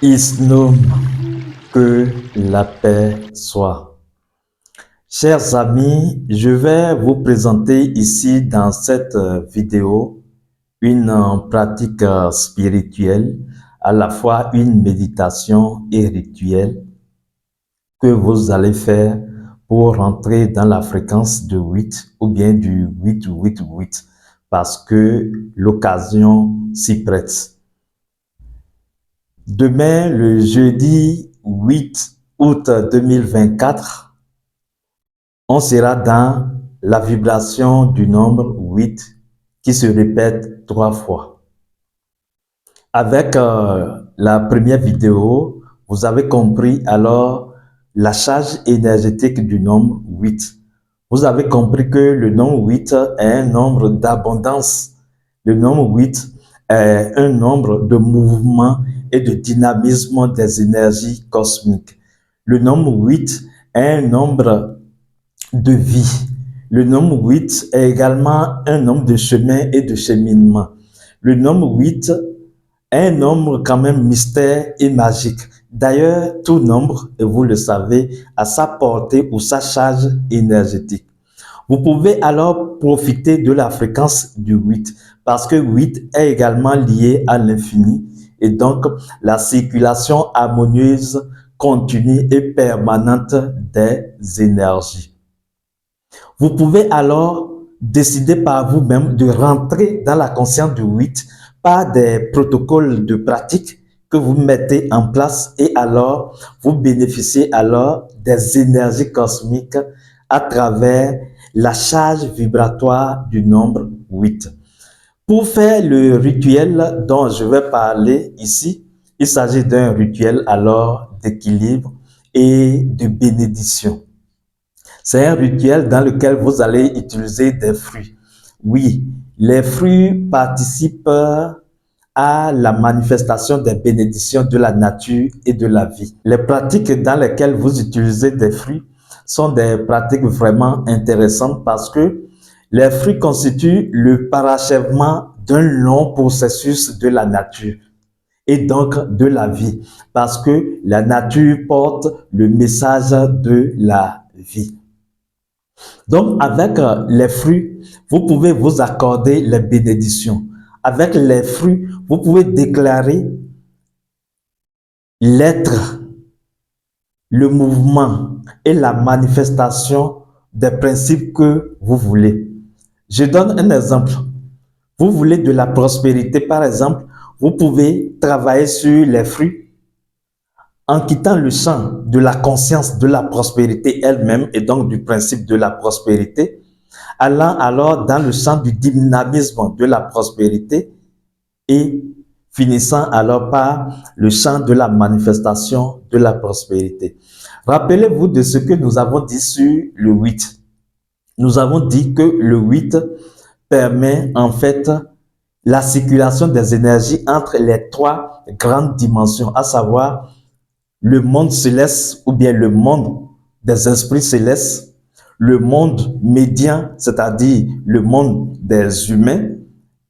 Isnom, que la paix soit. Chers amis, je vais vous présenter ici dans cette vidéo une pratique spirituelle, à la fois une méditation et rituel que vous allez faire pour rentrer dans la fréquence de 8 ou bien du 8-8-8 parce que l'occasion s'y prête. Demain, le jeudi 8 août 2024, on sera dans la vibration du nombre 8 qui se répète 3 fois. Avec la première vidéo, vous avez compris alors la charge énergétique du nombre 8. Vous avez compris que le nombre 8 est un nombre d'abondance. Le nombre 8 est un nombre de mouvement et de dynamisme des énergies cosmiques. Le nombre 8 est un nombre de vie. Le nombre 8 est également un nombre de chemin et de cheminement. Le nombre 8 est un nombre quand même mystère et magique. D'ailleurs, tout nombre, et vous le savez, a sa portée ou sa charge énergétique. Vous pouvez alors profiter de la fréquence du 8 parce que 8 est également lié à l'infini et donc la circulation harmonieuse, continue et permanente des énergies. Vous pouvez alors décider par vous-même de rentrer dans la conscience du 8 par des protocoles de pratique que vous mettez en place et alors vous bénéficiez alors des énergies cosmiques à travers la charge vibratoire du nombre 8. Pour faire le rituel dont je vais parler ici, il s'agit d'un rituel alors d'équilibre et de bénédiction. C'est un rituel dans lequel vous allez utiliser des fruits. Oui, les fruits participent à la manifestation des bénédictions de la nature et de la vie. Les pratiques dans lesquelles vous utilisez des fruits sont des pratiques vraiment intéressantes parce que les fruits constituent le parachèvement d'un long processus de la nature et donc de la vie parce que la nature porte le message de la vie. Donc, avec les fruits, vous pouvez vous accorder les bénédictions. Avec les fruits, vous pouvez déclarer l'être, le mouvement et la manifestation des principes que vous voulez. Je donne un exemple. Vous voulez de la prospérité, par exemple, vous pouvez travailler sur les fruits en quittant le champ de la conscience de la prospérité elle-même et donc du principe de la prospérité, allant alors dans le champ du dynamisme de la prospérité et finissant alors par le champ de la manifestation de la prospérité. Rappelez-vous de ce que nous avons dit sur le 8. Nous avons dit que le 8 permet en fait la circulation des énergies entre les trois grandes dimensions, à savoir le monde céleste ou bien le monde des esprits célestes, le monde médian, c'est-à-dire le monde des humains,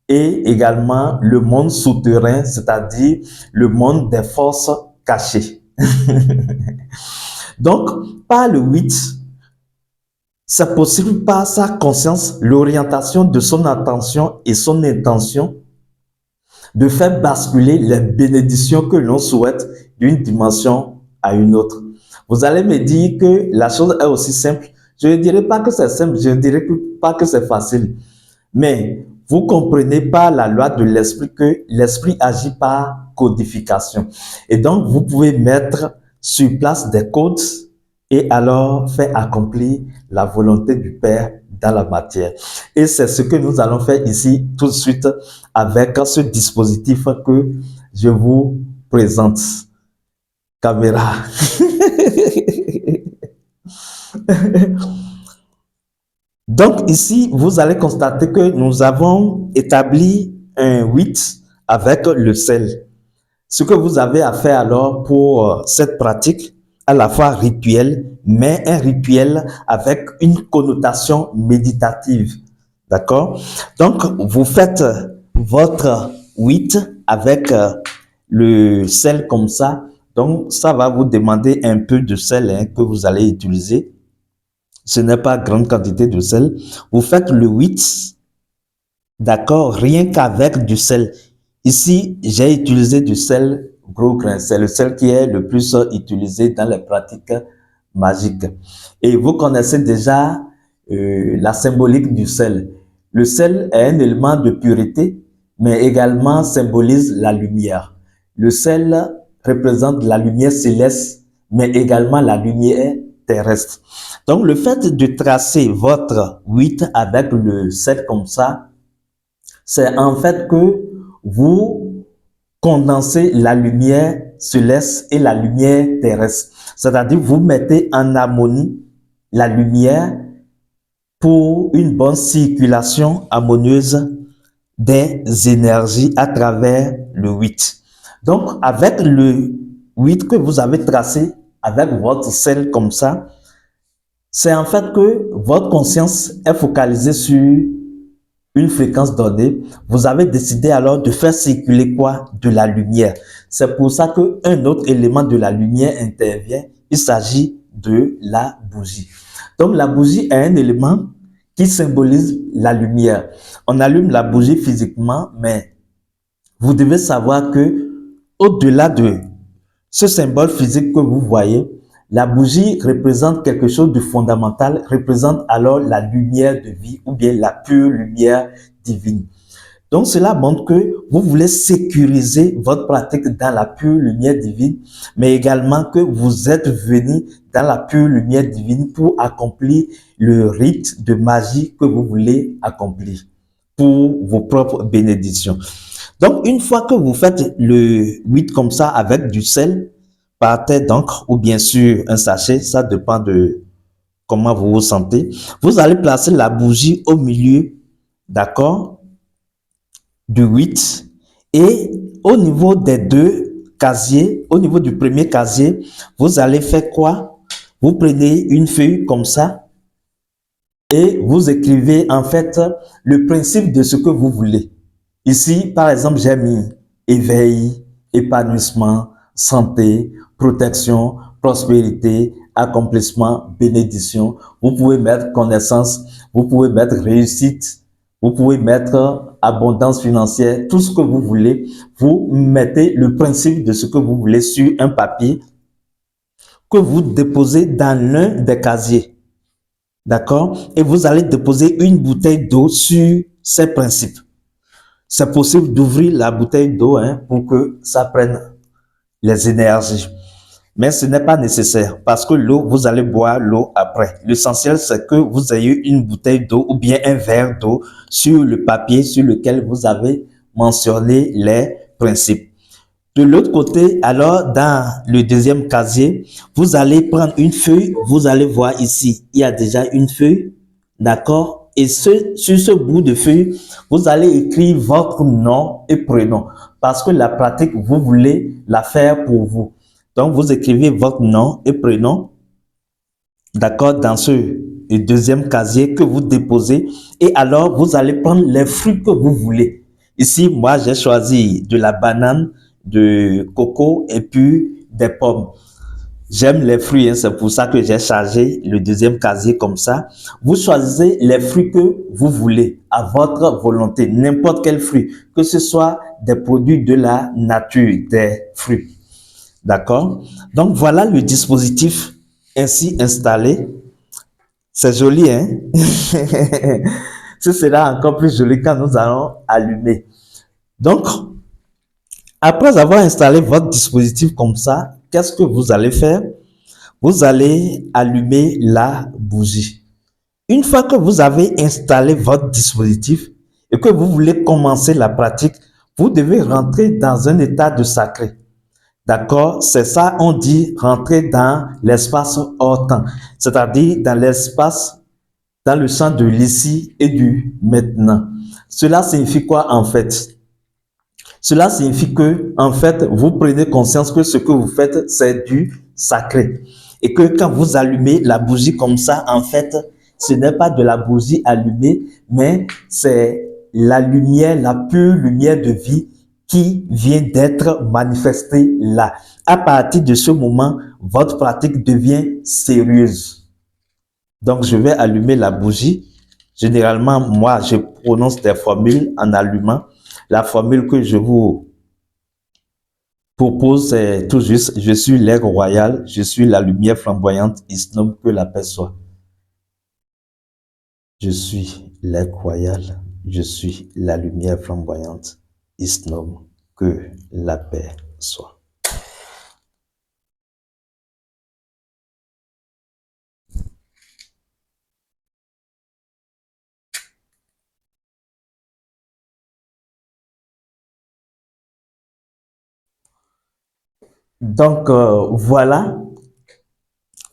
et également le monde souterrain, c'est-à-dire le monde des forces cachées. Donc, par le 8, c'est possible par sa conscience, l'orientation de son attention et son intention de faire basculer les bénédictions que l'on souhaite d'une dimension à une autre. Vous allez me dire que la chose est aussi simple. Je ne dirais pas que c'est simple, je ne dirais pas que c'est facile. Mais vous comprenez par la loi de l'esprit que l'esprit agit par codification. Et donc, vous pouvez mettre sur place des codes et alors faire accomplir la volonté du Père dans la matière. Et c'est ce que nous allons faire ici tout de suite avec ce dispositif que je vous présente. Caméra. Donc ici, vous allez constater que nous avons établi un 8 avec le sel. Ce que vous avez à faire alors pour cette pratique, à la fois rituelle, mais un rituel avec une connotation méditative. D'accord? Donc, vous faites votre 8 avec le sel comme ça. Donc, ça va vous demander un peu de sel hein, que vous allez utiliser. Ce n'est pas grande quantité de sel. Vous faites le 8, d'accord, rien qu'avec du sel. Ici, j'ai utilisé du sel gros grain. C'est le sel qui est le plus utilisé dans les pratiques magiques. Et vous connaissez déjà la symbolique du sel. Le sel est un élément de pureté, mais également symbolise la lumière. Le sel représente la lumière céleste, mais également la lumière terrestre. Donc, le fait de tracer votre 8 avec le sel comme ça, c'est en fait que vous condensez la lumière céleste et la lumière terrestre. C'est-à-dire, vous mettez en harmonie la lumière pour une bonne circulation harmonieuse des énergies à travers le 8. Donc, avec le 8 que vous avez tracé avec votre sel comme ça, c'est en fait que votre conscience est focalisée sur une fréquence donnée. Vous avez décidé alors de faire circuler quoi? De la lumière. C'est pour ça qu'un autre élément de la lumière intervient. Il s'agit de la bougie. Donc, la bougie est un élément qui symbolise la lumière. On allume la bougie physiquement, mais vous devez savoir que au-delà de ce symbole physique que vous voyez, la bougie représente quelque chose de fondamental, représente alors la lumière de vie ou bien la pure lumière divine. Donc, cela montre que vous voulez sécuriser votre pratique dans la pure lumière divine, mais également que vous êtes venu dans la pure lumière divine pour accomplir le rite de magie que vous voulez accomplir pour vos propres bénédictions. Donc, une fois que vous faites le 8 comme ça avec du sel, par terre d'encre ou bien sûr un sachet, ça dépend de comment vous vous sentez. Vous allez placer la bougie au milieu, d'accord, du 8 et au niveau des deux casiers, au niveau du premier casier, vous allez faire quoi? Vous prenez une feuille comme ça et vous écrivez en fait le principe de ce que vous voulez. Ici, par exemple, j'ai mis éveil, épanouissement, santé, protection, prospérité, accomplissement, bénédiction. Vous pouvez mettre connaissance, vous pouvez mettre réussite, vous pouvez mettre abondance financière, tout ce que vous voulez. Vous mettez le principe de ce que vous voulez sur un papier que vous déposez dans l'un des casiers. D'accord? Et vous allez déposer une bouteille d'eau sur ces principes. C'est possible d'ouvrir la bouteille d'eau pour que ça prenne les énergies. Mais ce n'est pas nécessaire parce que l'eau, vous allez boire l'eau après. L'essentiel, c'est que vous ayez une bouteille d'eau ou bien un verre d'eau sur le papier sur lequel vous avez mentionné les principes. De l'autre côté, alors, dans le deuxième casier, vous allez prendre une feuille. Vous allez voir ici, il y a déjà une feuille. D'accord? Et sur ce bout de feuille, vous allez écrire votre nom et prénom. Parce que la pratique, vous voulez la faire pour vous. Donc, vous écrivez votre nom et prénom. D'accord? Dans ce deuxième casier que vous déposez. Et alors, vous allez prendre les fruits que vous voulez. Ici, moi, j'ai choisi de la banane, de coco et puis des pommes. J'aime les fruits, c'est pour ça que j'ai chargé le deuxième casier comme ça. Vous choisissez les fruits que vous voulez à votre volonté, n'importe quel fruit, que ce soit des produits de la nature, des fruits. D'accord? Donc, voilà le dispositif ainsi installé. C'est joli, hein? Ce sera encore plus joli quand nous allons allumer. Donc, après avoir installé votre dispositif comme ça, qu'est-ce que vous allez faire? Vous allez allumer la bougie. Une fois que vous avez installé votre dispositif et que vous voulez commencer la pratique, vous devez rentrer dans un état de sacré. D'accord? C'est ça, on dit rentrer dans l'espace hors-temps, c'est-à-dire dans l'espace, dans le champ de l'ici et du maintenant. Cela signifie quoi en fait? Cela signifie que, en fait, vous prenez conscience que ce que vous faites, c'est du sacré. Et que quand vous allumez la bougie comme ça, en fait, ce n'est pas de la bougie allumée, mais c'est la lumière, la pure lumière de vie qui vient d'être manifesté là. À partir de ce moment, votre pratique devient sérieuse. Donc, je vais allumer la bougie. Généralement, moi, je prononce des formules en allumant. La formule que je vous propose, c'est tout juste, je suis l'aigle royal, je suis la lumière flamboyante, Isnom, que la paix soit. Je suis l'aigle royal, je suis la lumière flamboyante, Isnom, que la paix soit. Donc, voilà,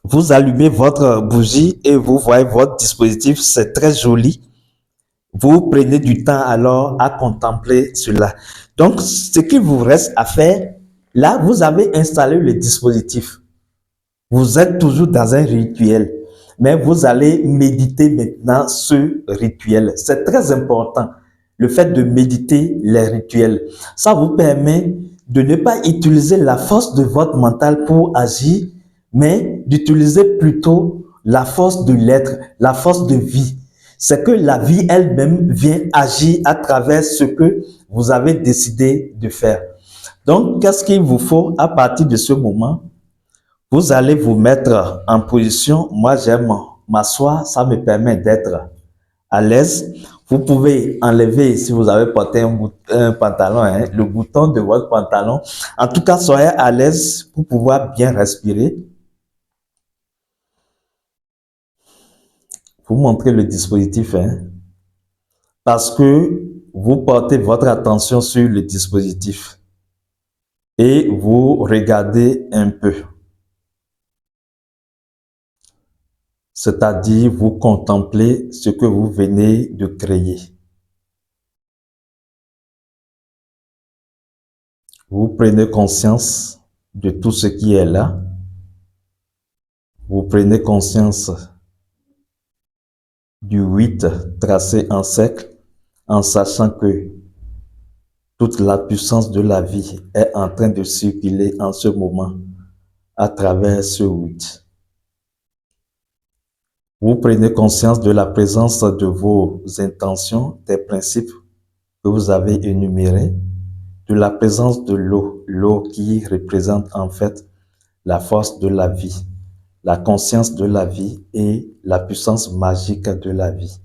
vous allumez votre bougie et vous voyez votre dispositif, c'est très joli. Vous prenez du temps alors à contempler cela. Donc, ce qu'il vous reste à faire, là, vous avez installé le dispositif. Vous êtes toujours dans un rituel, mais vous allez méditer maintenant ce rituel. C'est très important, le fait de méditer les rituels. Ça vous permet de ne pas utiliser la force de votre mental pour agir, mais d'utiliser plutôt la force de l'être, la force de vie. C'est que la vie elle-même vient agir à travers ce que vous avez décidé de faire. Donc, qu'est-ce qu'il vous faut à partir de ce moment? Vous allez vous mettre en position. Moi, j'aime m'asseoir. Ça me permet d'être à l'aise. Vous pouvez enlever, si vous avez porté un pantalon, hein, le bouton de votre pantalon. En tout cas, soyez à l'aise pour pouvoir bien respirer. Vous montrez le dispositif, hein, parce que vous portez votre attention sur le dispositif et vous regardez un peu. C'est-à-dire vous contemplez ce que vous venez de créer. Vous prenez conscience de tout ce qui est là. Vous prenez conscience du 8 tracé en cercle en sachant que toute la puissance de la vie est en train de circuler en ce moment à travers ce 8. Vous prenez conscience de la présence de vos intentions, des principes que vous avez énumérés, de la présence de l'eau, l'eau qui représente en fait la force de la vie, la conscience de la vie et la puissance magique de la vie.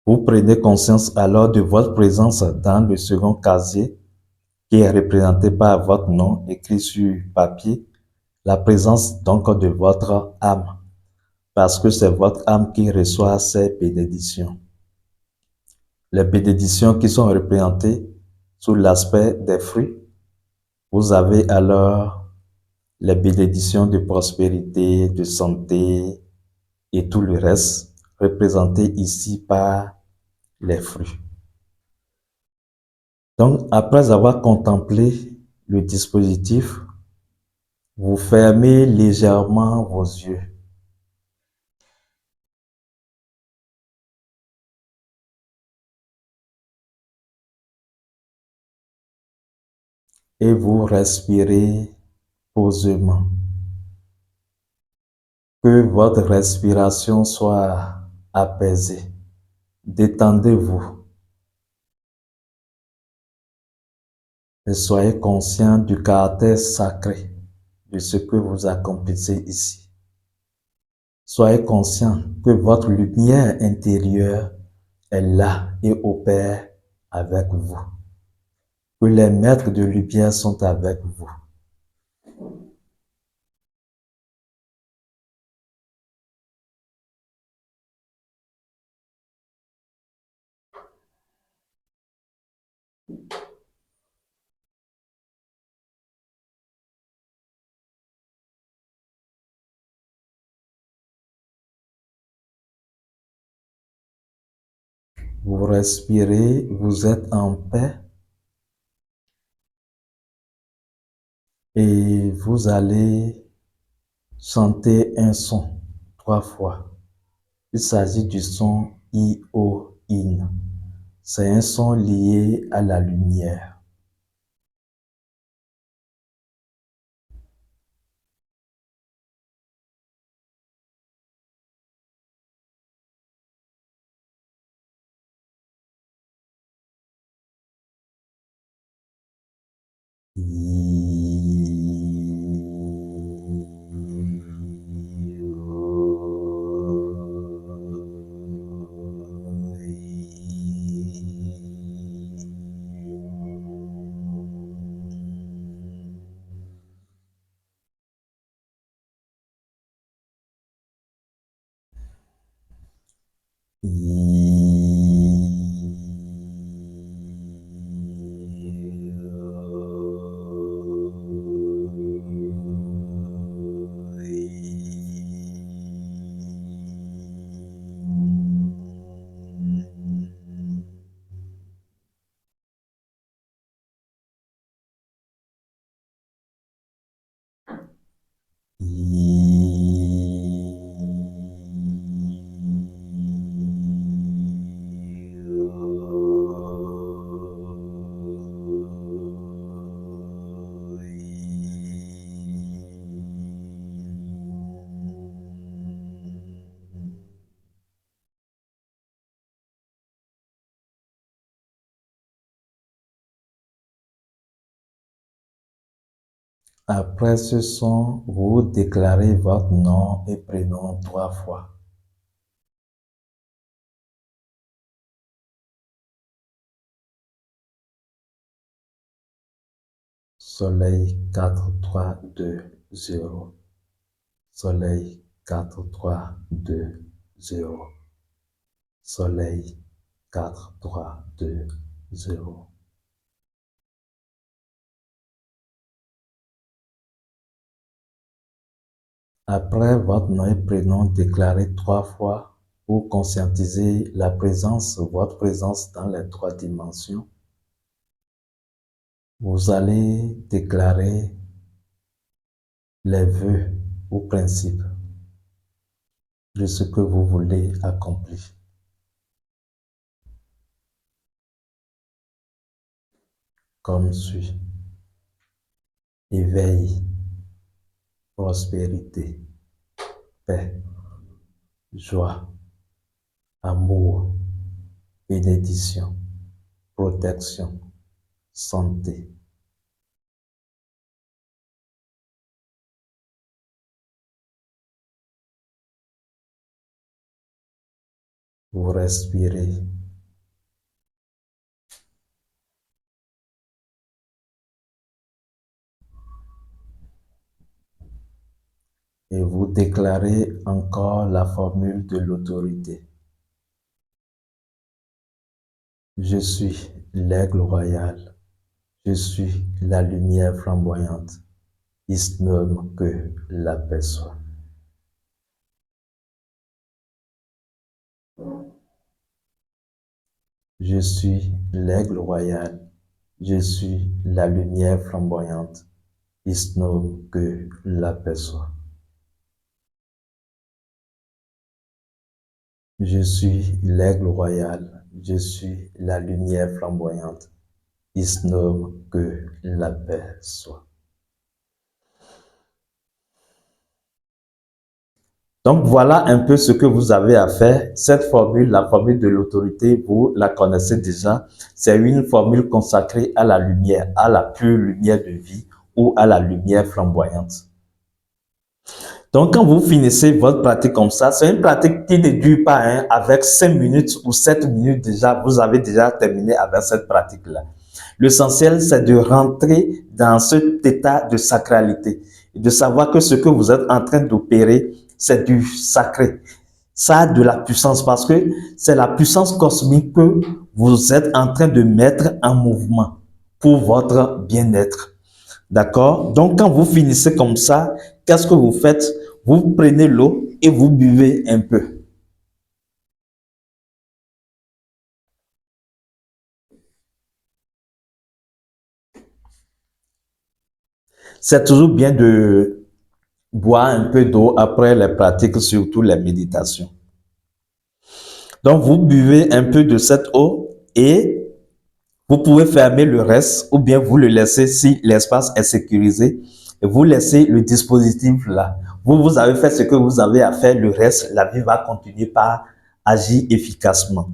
Vous prenez conscience alors de votre présence dans le second casier qui est représenté par votre nom écrit sur papier, la présence donc de votre âme, parce que c'est votre âme qui reçoit ces bénédictions. Les bénédictions qui sont représentées sous l'aspect des fruits. Vous avez alors les bénédictions de prospérité, de santé et tout le reste représenté ici par les fruits. Donc, après avoir contemplé le dispositif, vous fermez légèrement vos yeux. Et vous respirez posément. Que votre respiration soit apaisée. Détendez-vous. Et soyez conscient du caractère sacré de ce que vous accomplissez ici. Soyez conscient que votre lumière intérieure est là et opère avec vous. Que les maîtres de lumière sont avec vous. Vous respirez, vous êtes en paix et vous allez chanter un son 3 fois. Il s'agit du son I-O-IN. C'est un son lié à la lumière. Après ce son, vous déclarez votre nom et prénom 3 fois. Soleil 4, 3, 2, 0. Soleil 4, 3, 2, 0. Soleil 4, 3, 2, 0. Après votre nom et prénom déclaré 3 fois pour conscientiser la présence, votre présence dans les 3 dimensions, vous allez déclarer les vœux ou principes de ce que vous voulez accomplir. Comme suit: éveil, prospérité, paix, joie, amour, bénédiction, protection, santé. Vous respirez. Et vous déclarez encore la formule de l'autorité. Je suis l'aigle royal. Je suis la lumière flamboyante. Il se nomme que la paix soit. Je suis l'aigle royal. Je suis la lumière flamboyante. Il se nomme que la paix soit. Je suis l'aigle royal. Je suis la lumière flamboyante. Il se nomme que la paix soit. Donc voilà un peu ce que vous avez à faire. Cette formule, la formule de l'autorité, vous la connaissez déjà. C'est une formule consacrée à la lumière, à la pure lumière de vie ou à la lumière flamboyante. Donc quand vous finissez votre pratique comme ça, c'est une pratique qui ne dure pas, hein, avec 5 minutes ou 7 minutes déjà, vous avez déjà terminé avec cette pratique-là. L'essentiel, c'est de rentrer dans cet état de sacralité, de savoir que ce que vous êtes en train d'opérer, c'est du sacré. Ça a de la puissance parce que c'est la puissance cosmique que vous êtes en train de mettre en mouvement pour votre bien-être. D'accord? Donc, quand vous finissez comme ça, qu'est-ce que vous faites? Vous prenez l'eau et vous buvez un peu. C'est toujours bien de boire un peu d'eau après les pratiques, surtout les méditations. Donc, vous buvez un peu de cette eau et vous pouvez fermer le reste ou bien vous le laissez si l'espace est sécurisé et vous laissez le dispositif là. Vous avez fait ce que vous avez à faire, le reste, la vie va continuer par agir efficacement.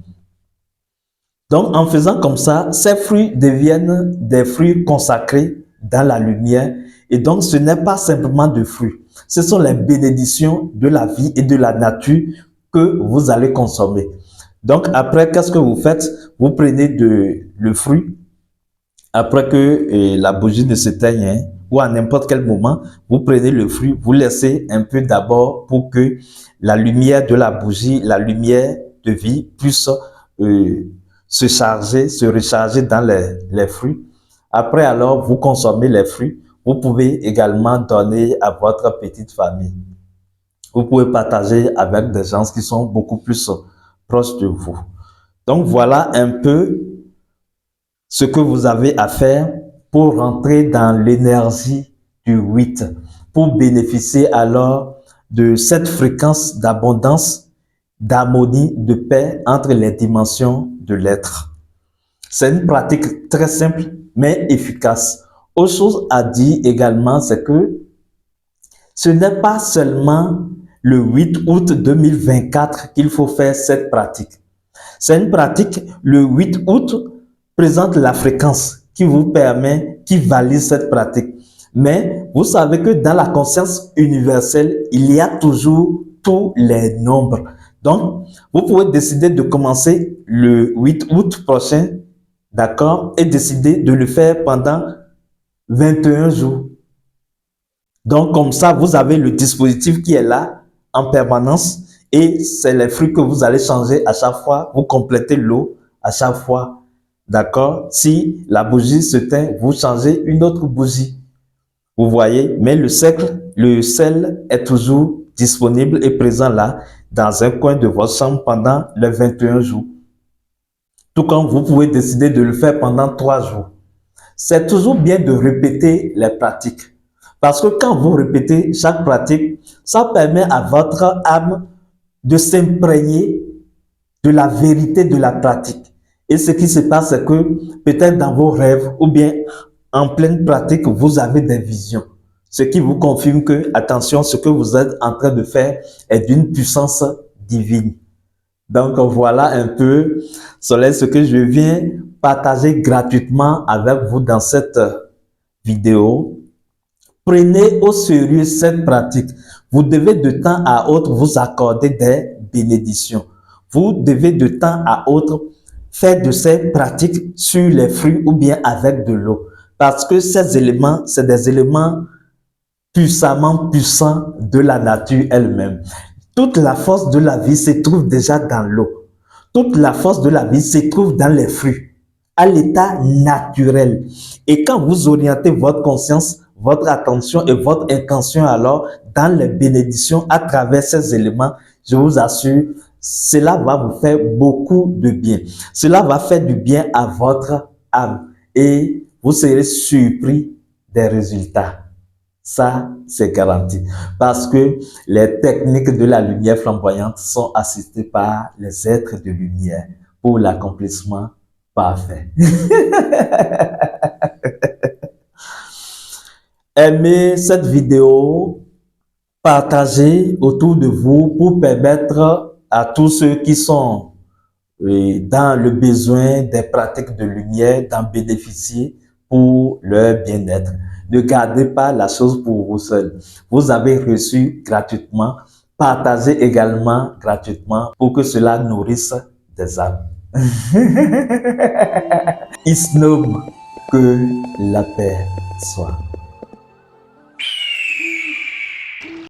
Donc, en faisant comme ça, ces fruits deviennent des fruits consacrés dans la lumière. Et donc, ce n'est pas simplement de fruits. Ce sont les bénédictions de la vie et de la nature que vous allez consommer. Donc, après, qu'est-ce que vous faites? Vous prenez le fruit. Après que la bougie ne s'éteigne, hein, ou à n'importe quel moment, vous prenez le fruit, vous laissez un peu d'abord pour que la lumière de la bougie, la lumière de vie puisse se charger, se recharger dans les fruits. Après alors, vous consommez les fruits. Vous pouvez également donner à votre petite famille. Vous pouvez partager avec des gens qui sont beaucoup plus proches de vous. Donc voilà un peu ce que vous avez à faire pour rentrer dans l'énergie du 8, pour bénéficier alors de cette fréquence d'abondance, d'harmonie, de paix entre les dimensions de l'être. C'est une pratique très simple, mais efficace. Autre chose à dire également, c'est que ce n'est pas seulement le 8 août 2024 qu'il faut faire cette pratique. C'est une pratique, le 8 août présente la fréquence qui vous permet, qui valide cette pratique. Mais vous savez que dans la conscience universelle, il y a toujours tous les nombres. Donc, vous pouvez décider de commencer le 8 août prochain, d'accord, et décider de le faire pendant 21 jours. Donc, comme ça, vous avez le dispositif qui est là en permanence et c'est les fruits que vous allez changer à chaque fois. Vous complétez l'eau à chaque fois. D'accord? Si la bougie se teint, vous changez une autre bougie. Vous voyez? Mais le sel est toujours disponible et présent là, dans un coin de votre chambre pendant les 21 jours. Tout comme vous pouvez décider de le faire pendant 3 jours. C'est toujours bien de répéter les pratiques. Parce que quand vous répétez chaque pratique, ça permet à votre âme de s'imprégner de la vérité de la pratique. Et ce qui se passe, c'est que peut-être dans vos rêves ou bien en pleine pratique, vous avez des visions. Ce qui vous confirme que, attention, ce que vous êtes en train de faire est d'une puissance divine. Donc voilà un peu, Soleil, ce que je viens partager gratuitement avec vous dans cette vidéo. Prenez au sérieux cette pratique. Vous devez de temps à autre vous accorder des bénédictions. Vous devez de temps à autre faire de ces pratiques sur les fruits ou bien avec de l'eau. Parce que ces éléments, c'est des éléments puissamment puissants de la nature elle-même. Toute la force de la vie se trouve déjà dans l'eau. Toute la force de la vie se trouve dans les fruits, à l'état naturel. Et quand vous orientez votre conscience, votre attention et votre intention alors dans les bénédictions à travers ces éléments, je vous assure, cela va vous faire beaucoup de bien. Cela va faire du bien à votre âme et vous serez surpris des résultats. Ça, c'est garanti. Parce que les techniques de la lumière flamboyante sont assistées par les êtres de lumière pour l'accomplissement parfait. Aimez cette vidéo, partagez autour de vous pour permettre à tous ceux qui sont dans le besoin des pratiques de lumière d'en bénéficier pour leur bien-être. Ne gardez pas la chose pour vous seul. Vous avez reçu gratuitement. Partagez également gratuitement pour que cela nourrisse des âmes. Isnob, que la paix soit.